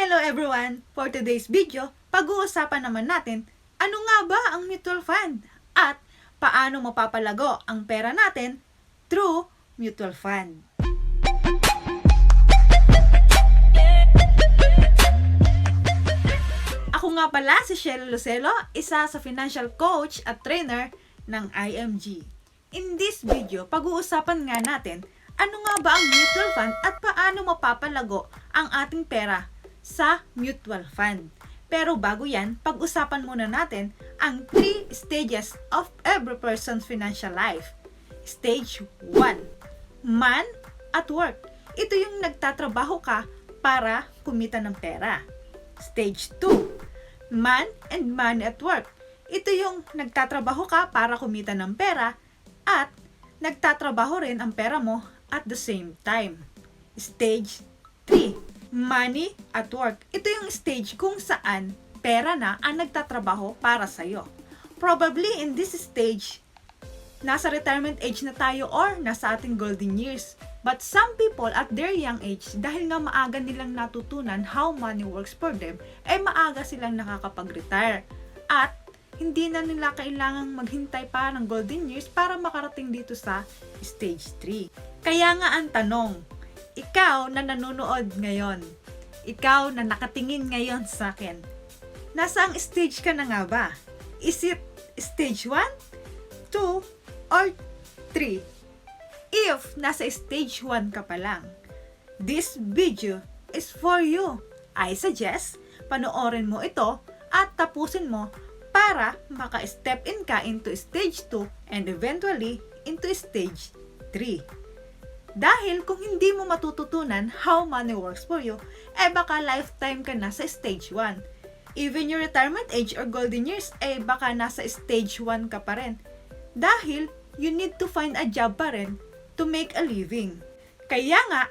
Hello everyone! For today's video, pag-uusapan naman natin ano nga ba ang mutual fund at paano mapapalago ang pera natin through mutual fund. Ako nga pala si Shelo Lucelo, isa sa financial coach at trainer ng IMG. In this video, pag-uusapan nga natin ano nga ba ang mutual fund at paano mapapalago ang ating pera sa mutual fund. Pero bago yan, pag-usapan muna natin ang 3 stages of every person's financial life. Stage 1, man at work. Ito yung nagtatrabaho ka para kumita ng pera. Stage 2, man and money at work. Ito yung nagtatrabaho ka para kumita ng pera at nagtatrabaho rin ang pera mo at the same time. Stage 3, money at work. Ito yung stage kung saan pera na ang nagtatrabaho para sa'yo. Probably in this stage, nasa retirement age na tayo or nasa ating golden years. But some people at their young age, dahil nga maaga nilang natutunan how money works for them, maaga silang nakakapag-retire. At hindi na nila kailangang maghintay pa ng golden years para makarating dito sa stage 3. Kaya nga ang tanong, ikaw na nanonood ngayon, ikaw na nakatingin ngayon sa akin, nasaang stage ka na nga ba? Is it stage 1, 2, or 3? If nasa stage 1 ka pa lang, this video is for you. I suggest panoorin mo ito at tapusin mo para maka-step in ka into stage 2 and eventually into stage 3. Dahil kung hindi mo matututunan how money works for you, baka lifetime ka na sa stage 1. Even your retirement age or golden years, baka nasa stage 1 ka pa rin. Dahil you need to find a job pa rin to make a living. Kaya nga,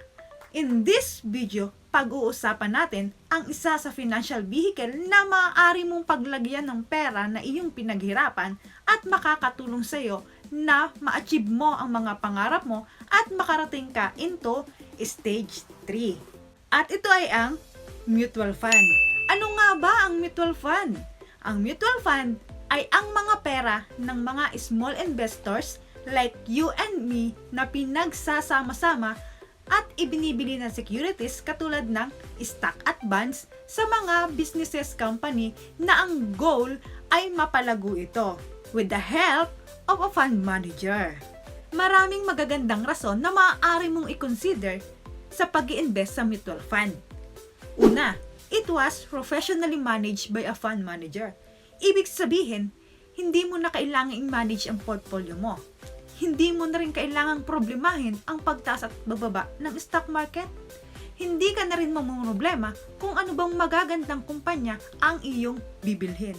in this video, pag-uusapan natin ang isa sa financial vehicle na maaari mong paglagyan ng pera na iyong pinaghirapan at makakatulong sa iyo na ma-achieve mo ang mga pangarap mo at makarating ka into stage 3. At ito ay ang mutual fund. Ano nga ba ang mutual fund? Ang mutual fund ay ang mga pera ng mga small investors like you and me na pinagsasama-sama at ibinibili ng securities katulad ng stock at bonds sa mga businesses company na ang goal ay mapalago ito with the help of a fund manager. Maraming magagandang rason na maaari mong i-consider sa pag-i-invest sa mutual fund. Una, it was professionally managed by a fund manager. Ibig sabihin, hindi mo na kailangang i-manage ang portfolio mo. Hindi mo na rin kailangang problemahin ang pagtaas at bababa ng stock market. Hindi ka na rin mamumroblema kung ano bang magagandang kumpanya ang iyong bibilhin.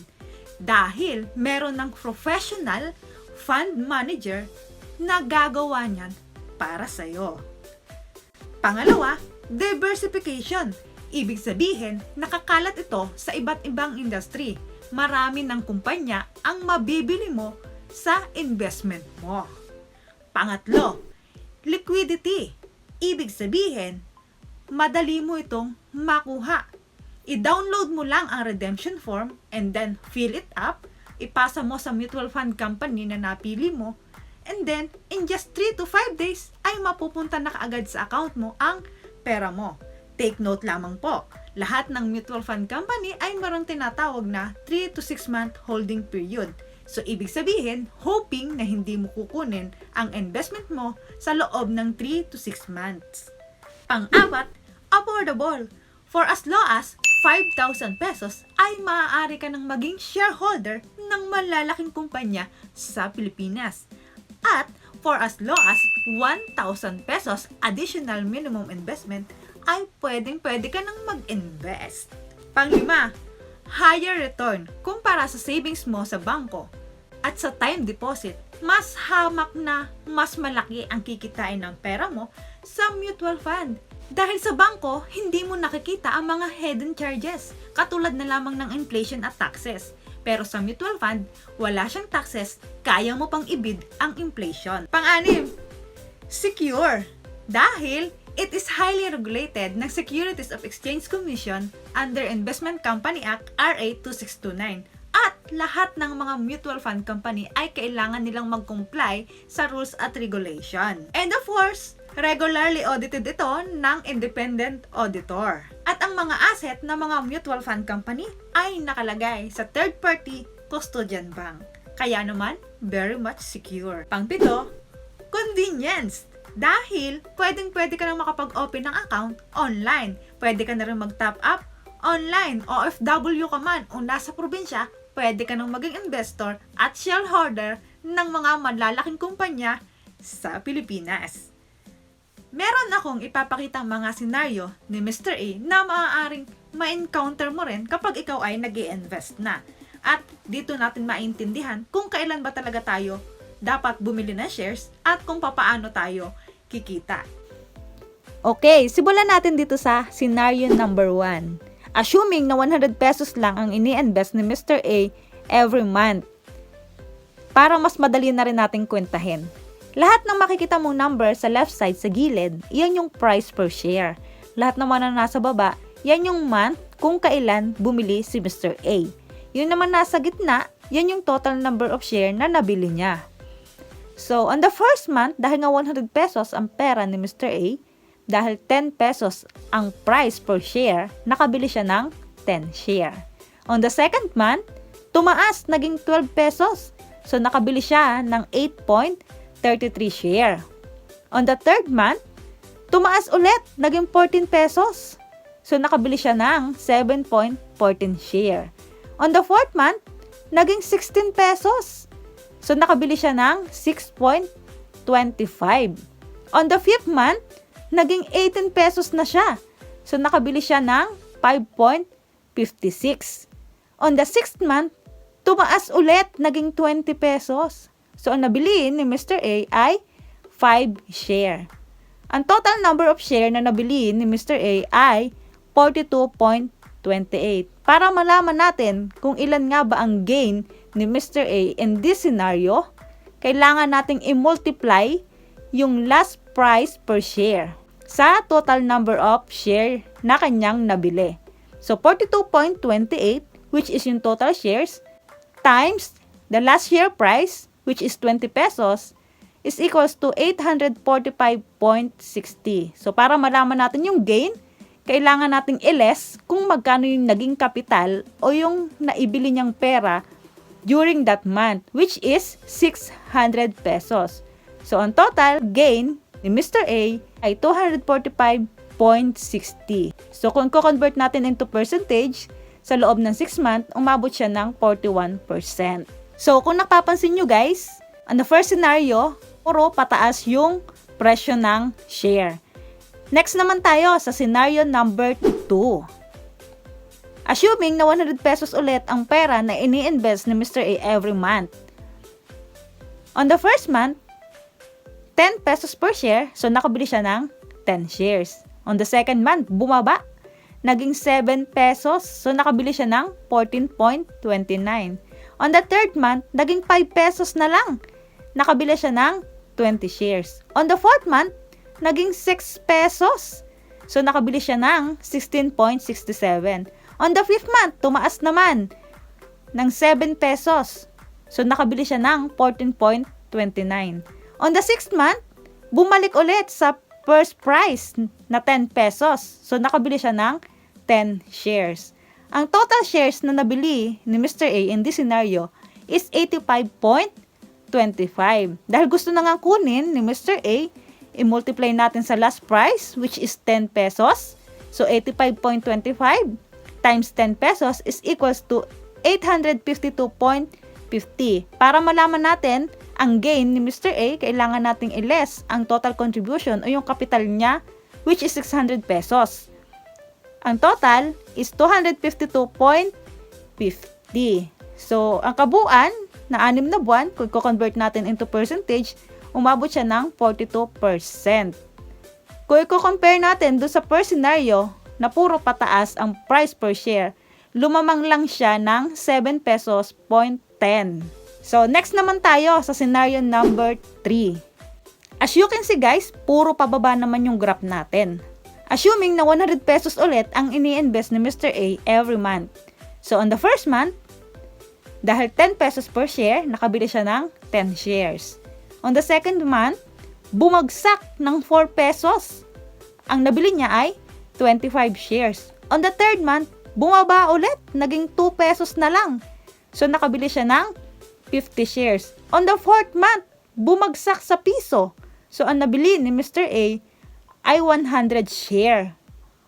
Dahil meron ng professional fund manager na gagawa niyan para sa'yo. Pangalawa, diversification. Ibig sabihin, nakakalat ito sa iba't ibang industry. Marami ng kumpanya ang mabibili mo sa investment mo. Pangatlo, liquidity. Ibig sabihin, madali mo itong makuha. I-download mo lang ang redemption form and then fill it up, ipasa mo sa mutual fund company na napili mo, and then in just 3 to 5 days ay mapupunta na kaagad sa account mo ang pera mo. Take note lamang po, lahat ng mutual fund company ay mayroong tinatawag na 3 to 6 month holding period. So, ibig sabihin, hoping na hindi mo kukunin ang investment mo sa loob ng 3 to 6 months. Pang-apat, affordable. For as low as 5,000 pesos ay maaari ka nang maging shareholder ng malalaking kumpanya sa Pilipinas. At for as low as 1,000 pesos additional minimum investment ay pwede ka nang mag-invest. Pang-lima, higher return kumpara sa savings mo sa bangko at sa time deposit. Mas hamak na mas malaki ang kikitain ng pera mo sa mutual fund. Dahil sa bangko, hindi mo nakikita ang mga hidden charges katulad na lamang ng inflation at taxes. Pero sa mutual fund, wala siyang taxes, kaya mo pang ibid ang inflation. Pang-anim, secure. Dahil It is highly regulated ng Securities of Exchange Commission under Investment Company Act RA 2629. At lahat ng mga mutual fund company ay kailangan nilang mag-comply sa rules at regulation. And of course, regularly audited ito ng independent auditor. At ang mga asset ng mga mutual fund company ay nakalagay sa third-party custodian bank. Kaya naman, very much secure. Pang-pito, convenience. Dahil pwedeng-pwede ka nang makapag-open ng account online. Pwede ka na rin mag-top up online. OFW ka man o nasa probinsya, pwede ka nang maging investor at shareholder ng mga malalaking kumpanya sa Pilipinas. Meron akong ipapakitang mga senaryo ni Mr. A na maaaring ma-encounter mo rin kapag ikaw ay nag-i-invest na. At dito natin maintindihan kung kailan ba talaga tayo dapat bumili ng shares at kung papaano tayo kikita. Okay, simulan natin dito sa scenario number 1. Assuming na 100 pesos lang ang ini-invest ni Mr. A every month. Para mas madali na rin natin kwentahin. Lahat ng makikita mong number sa left side sa gilid, yan yung price per share. Lahat naman na nasa baba, yan yung month kung kailan bumili si Mr. A. Yung naman nasa gitna, yan yung total number of share na nabili niya. So, on the first month, dahil nga 100 pesos ang pera ni Mr. A, dahil 10 pesos ang price per share, nakabili siya ng 10 share. On the second month, tumaas, naging 12 pesos. So, nakabili siya ng 8.33 share. On the third month, tumaas ulit, naging 14 pesos. So, nakabili siya ng 7.14 share. On the fourth month, naging 16 pesos. So, nakabili siya ng 6.25. On the fifth month, naging 18 pesos na siya. So, nakabili siya ng 5.56. On the sixth month, tumaas ulit, naging 20 pesos. So, ang nabili ni Mr. A ay 5 share. Ang total number of share na nabili ni Mr. A ay 42.28. Para malaman natin kung ilan nga ba ang gain ni Mr. A in this scenario, kailangan nating i-multiply yung last price per share sa total number of share na kanyang nabili. So, 42.28, which is yung total shares, times the last share price, which is 20 pesos, is equals to 845.60. So, para malaman natin yung gain, kailangan nating i-less kung magkano yung naging kapital o yung naibili niyang pera during that month, which is 600 pesos. So, ang total gain ni Mr. A ay 245.60. So, kung ko-convert natin into percentage, sa loob ng 6 months, umabot siya ng 41%. So, kung napapansin nyo guys, on the first scenario, puro pataas yung presyo ng share. Next naman tayo sa scenario number 2. Assuming na 100 pesos ulit ang pera na ini-invest ni Mr. A every month. On the first month, 10 pesos per share, so nakabili siya ng 10 shares. On the second month, bumaba, naging 7 pesos, so nakabili siya ng 14.29. On the third month, naging 5 pesos na lang, nakabili siya ng 20 shares. On the fourth month, naging 6 pesos. So, nakabili siya ng 16.67. On the fifth month, tumaas naman ng 7 pesos. So, nakabili siya ng 14.29. On the sixth month, bumalik ulit sa first price na 10 pesos. So, nakabili siya ng 10 shares. Ang total shares na nabili ni Mr. A in this scenario is 85.25. Dahil gusto na nga kunin ni Mr. A, i-multiply natin sa last price, which is 10 pesos. So, 85.25 times 10 pesos is equals to 852.50. Para malaman natin ang gain ni Mr. A, kailangan nating i-less ang total contribution o yung capital niya, which is 600 pesos. Ang total is 252.50. So, ang kabuuan na 6 na buwan, kung i-convert natin into percentage, umabot siya ng 42%. Kung i-compare natin doon sa first scenario na puro pataas ang price per share, lumamang lang siya ng 7 pesos .10. So, next naman tayo sa scenario number 3. As you can see guys, puro pababa naman yung graph natin. Assuming na 100 pesos ulit ang ini-invest ni Mr. A every month. So on the first month, dahil 10 pesos per share, nakabili siya ng 10 shares. On the second month, bumagsak ng 4 pesos. Ang nabili niya ay 25 shares. On the third month, bumaba ulit, naging 2 pesos na lang. So nakabili siya ng 50 shares. On the fourth month, bumagsak sa piso. So, ang nabili ni Mr. A ay 100 share.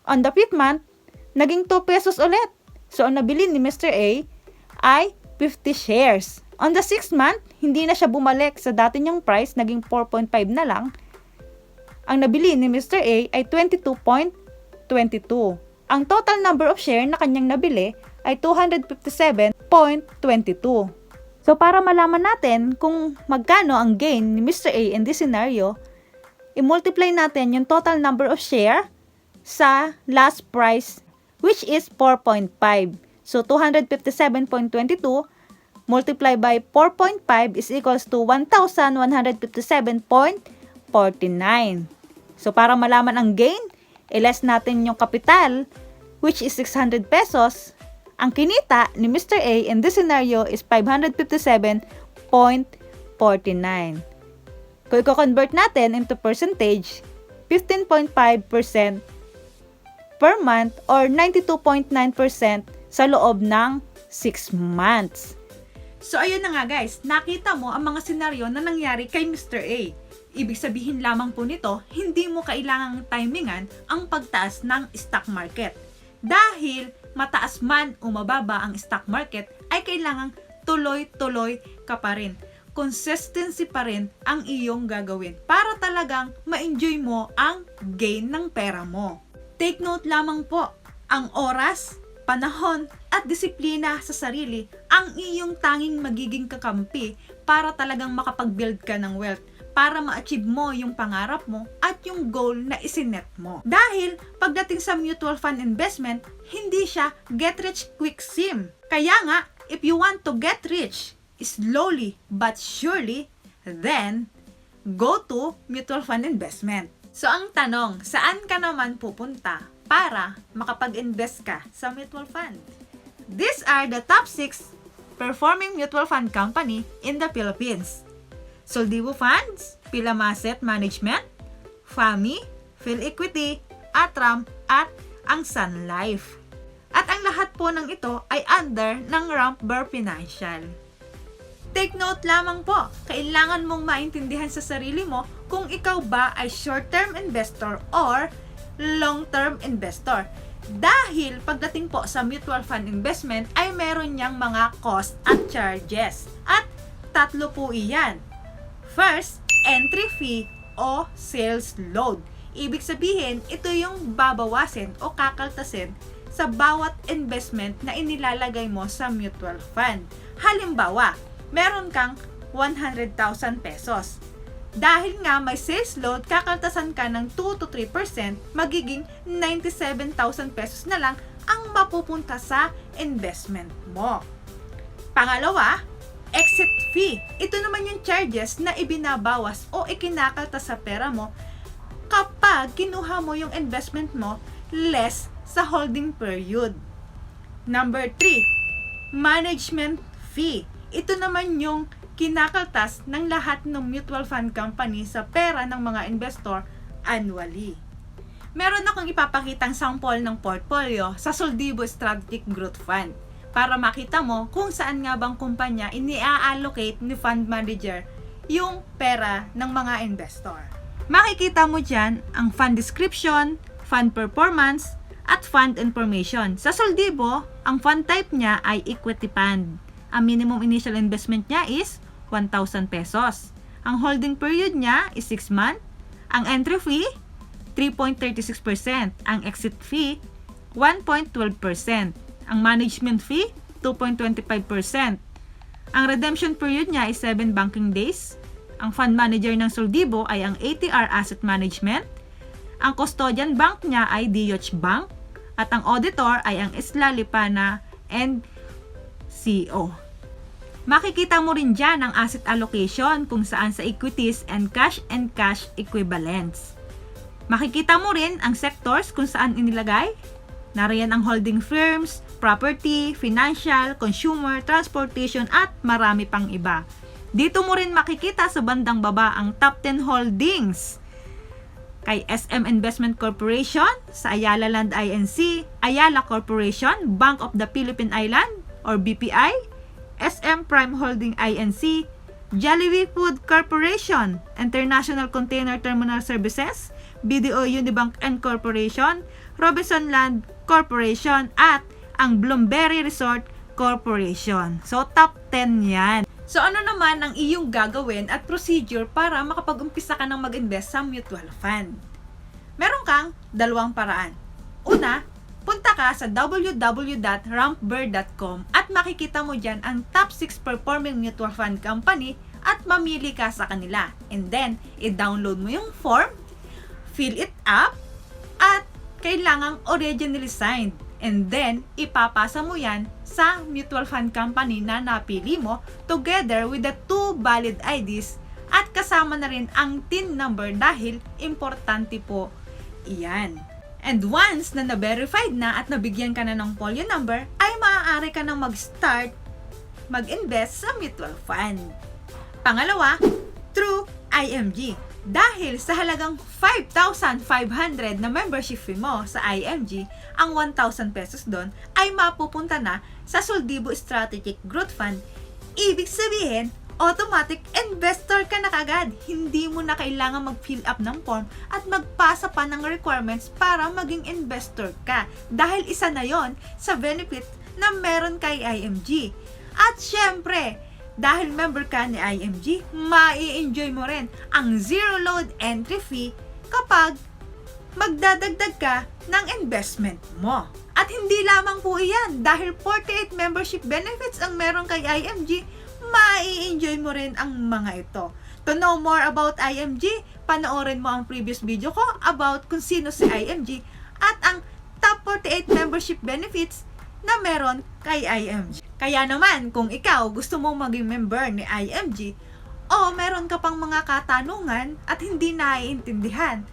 On the 5th month, naging 2 pesos ulit. So, ang nabili ni Mr. A ay 50 shares. On the 6th month, hindi na siya bumalik sa dati niyang price, naging 4.5 na lang. Ang nabili ni Mr. A ay 22.22. Ang total number of share na kanyang nabili ay 257.22. So, para malaman natin kung magkano ang gain ni Mr. A in this scenario, i-multiply natin yung total number of share sa last price, which is 4.5. So, 257.22 multiply by 4.5 is equals to 1,157.49. So, para malaman ang gain, i-less natin yung capital, which is 600 pesos. Ang kinita ni Mr. A in this scenario is 557.49. Kung i-convert natin into percentage, 15.5% per month or 92.9% sa loob ng 6 months. So ayun na nga guys, nakita mo ang mga senaryo na nangyari kay Mr. A. Ibig sabihin lamang po nito, hindi mo kailangang timingan ang pagtaas ng stock market. Dahil mataas man o mababa ang stock market, ay kailangang tuloy-tuloy ka pa rin. Consistency pa rin ang iyong gagawin para talagang ma-enjoy mo ang gain ng pera mo. Take note lamang po, ang oras, panahon, at disiplina sa sarili ang iyong tanging magiging kakampi para talagang makapag-build ka ng wealth, para ma-achieve mo yung pangarap mo at yung goal na isinet mo. Dahil pagdating sa mutual fund investment, hindi siya get rich quick scheme. Kaya nga, if you want to get rich slowly but surely, then go to mutual fund investment. So ang tanong, saan ka naman pupunta para makapag-invest ka sa mutual fund? These are the top 6 performing mutual fund company in the Philippines. Soldivo Funds, Pilam Asset Management, FAMI, PhilEquity, Atram, at ang Sun Life. At ang lahat po ng ito ay under ng Rampber Financial. Take note lamang po, kailangan mong maintindihan sa sarili mo kung ikaw ba ay short-term investor or long-term investor. Dahil pagdating po sa mutual fund investment ay meron niyang mga cost at charges. At tatlo po iyan. First, entry fee o sales load. Ibig sabihin, ito yung babawasin o kakaltasin sa bawat investment na inilalagay mo sa mutual fund. Halimbawa, meron kang 100,000 pesos. Dahil nga may sales load, kakaltasan ka ng 2 to 3%, magiging 97,000 pesos na lang ang mapupunta sa investment mo. Pangalawa, exit fee. Ito naman yung charges na ibinabawas o ikinakaltas sa pera mo kapag kinuha mo yung investment mo less sa holding period. Number 3, management fee. Ito naman yung kinakaltas ng lahat ng mutual fund company sa pera ng mga investor annually. Meron akong ipapakitang sample ng portfolio sa Soldivo Strategic Growth Fund para makita mo kung saan nga bang kumpanya ini-allocate ni fund manager yung pera ng mga investor. Makikita mo dyan ang fund description, fund performance, at fund information. Sa Soldivo, ang fund type niya ay equity fund. Ang minimum initial investment niya is 1,000 pesos. Ang holding period niya is 6 months. Ang entry fee, 3.36%. Ang exit fee, 1.12%. Ang management fee, 2.25%. Ang redemption period niya is 7 banking days. Ang fund manager ng Soldivo ay ang ATR Asset Management. Ang custodian bank niya ay DOH Bank. At ang auditor ay ang Isla Lipana and CO. Makikita mo rin dyan ang asset allocation kung saan sa equities and cash equivalents. Makikita mo rin ang sectors kung saan inilagay. Nariyan ang holding firms, property, financial, consumer, transportation at marami pang iba. Dito mo rin makikita sa bandang baba ang top 10 holdings kay SM Investment Corporation, sa Ayala Land Inc., Ayala Corporation, Bank of the Philippine Island or BPI, SM Prime Holding Inc., Jollibee Food Corporation, International Container Terminal Services, BDO Unibank Corporation, Robinson Land Corporation, at ang Bloomberry Resort Corporation. So, top 10 yan. So, ano naman ang iyong gagawin at procedure para makapag-umpisa ka ng mag-invest sa mutual fund? Meron kang dalawang paraan. Una, punta ka sa www.rampbird.com at makikita mo dyan ang top 6 performing mutual fund company at mamili ka sa kanila. And then, i-download mo yung form, fill it up, at kailangang originally signed. And then, ipapasa mo yan sa mutual fund company na napili mo together with the 2 valid IDs at kasama na rin ang TIN number dahil importante po iyan. And once na na-verified na at nabigyan ka na ng folio number, ay maaari ka nang mag-start mag-invest sa mutual fund. Pangalawa, through IMG. Dahil sa halagang 5,500 na membership fee mo sa IMG, ang 1,000 pesos doon ay mapupunta na sa Soldibo Strategic Growth Fund. Ibig sabihin, automatic investor ka na kagad. Hindi mo na kailangan mag-fill up ng form at magpasa pa ng requirements para maging investor ka. Dahil isa na yon sa benefit na meron kay IMG. At syempre, dahil member ka ni IMG, mai-enjoy mo rin ang zero load entry fee kapag magdadagdag ka ng investment mo. At hindi lamang po iyan, dahil 48 membership benefits ang meron kay IMG, mai-enjoy mo rin ang mga ito. To know more about IMG, panoorin mo ang previous video ko about kung sino si IMG at ang top 48 membership benefits na meron kay IMG. Kaya naman, kung ikaw gusto mong maging member ni IMG o meron ka pang mga katanungan at hindi naiintindihan,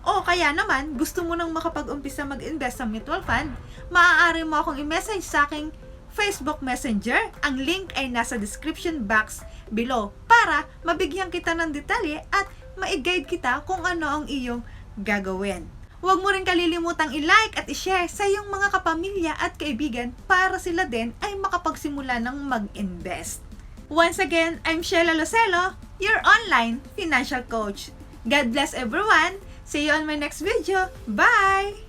o kaya naman gusto mo nang makapag-umpisa mag-invest sa mutual fund, maaari mo akong i-message sa aking Facebook Messenger. Ang link ay nasa description box below para mabigyan kita ng detalye at ma-guide kita kung ano ang iyong gagawin. Huwag mo rin kalilimutang i-like at i-share sa iyong mga kapamilya at kaibigan para sila din ay makapagsimula ng mag-invest. Once again, I'm Sheila Lucelo, your online financial coach. God bless everyone! See you on my next video. Bye!